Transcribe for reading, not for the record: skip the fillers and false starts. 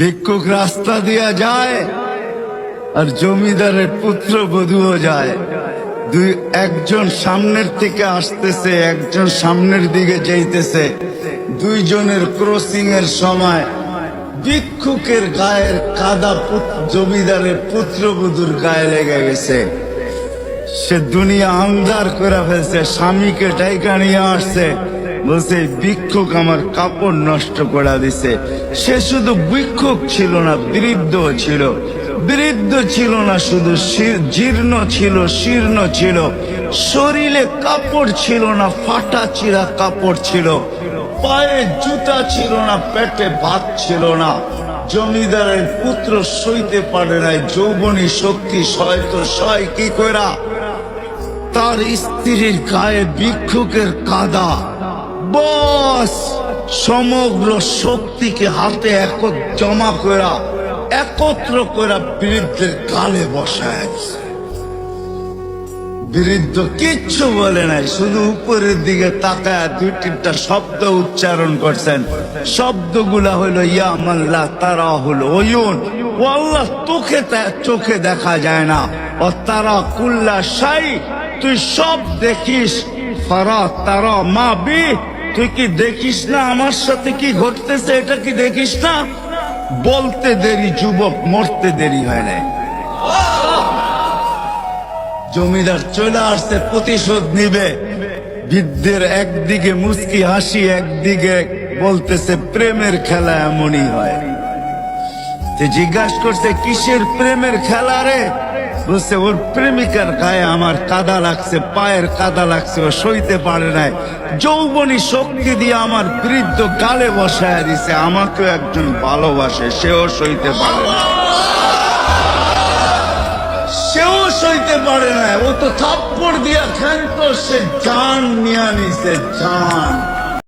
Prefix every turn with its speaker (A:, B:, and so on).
A: ভিক্ষুক রাস্তা দিয়া যায় আর জমিদারের পুত্র বধূও যায়। একজন সামনের থেকে আসতেছে, একজন সামনের দিকে যাইতেছে। দুইজনের ক্রসিং এর সময় ভিক্ষুকের গায়ের কাদা জমিদারের পুত্রবধূর গায়ে লেগে গেছে। সে দুনিয়া আন্ধার করে ফেলছে, স্বামীকে টাইকা নিয়ে আসছে, বলছে ভিক্ষুক আমার কাপড় নষ্ট করে দিছে। সে শুধু ভিক্ষুক ছিল না, বৃদ্ধ ছিল। বৃদ্ধ ছিল না শুধু, জীর্ণ ছিল, শীর্ণ ছিল, শরীরে কাপড় ছিল না, ফাটা চিরা কাপড় ছিল, পায়ে জুতা ছিল না, পেটে ভাত ছিল না। জমিদারের পুত্র সইতে পারে নাই, যৌবনী শক্তি সয়তো সয় কি করা। তার স্ত্রীর গায়ে ভিক্ষুকের কাদা, বস সমগ্র শক্তিকে হাতে জমা করা, একত্র করা বৃদ্ধের গালে বসায়। বৃদ্ধ কিচ্ছু বলে নাই, শুধু উপরের দিকে তাকায় দুই তিনটা শব্দ উচ্চারণ করছেন। শব্দগুলা হলো ইয়া মাল্লা তারা হলো ওয়ুন, ও আল্লাহ তোকে চোখে দেখা যায় না, ও তারা কুল্লা শাই তুই সব দেখিস, ফারা তারা মা বি তুই কি দেখিস না আমার সাথে কি ঘটতেছে, এটা কি দেখিস না? বলতে দেরি যুবক, মরতে দেরি হয় নাই। জমিদার চলে আসছে, প্রতিশোধ নিবে। বৃদ্ধের একদিকে মুস্কি হাসি, একদিকে বলতেছে প্রেমের খেলা এমনই হয়। জিজ্ঞাসা করছে কিসের প্রেমের খেলা রে? বলছে ওর প্রেমিকার গায়ে আমার কাদা লাগছে, পায়ের কাদা লাগছে, ও সইতে পারে নাই। যৌবনী শক্তি দিয়ে আমার বৃদ্ধ গালে বসায় দিছে। আমাকেও একজন ভালোবাসে, সেও সইতে পারে না, সেও সইতে পারে না। ও তো থাপ্পড় দিয়া খেলতো, সে জান নিয়ে নিছে, জান।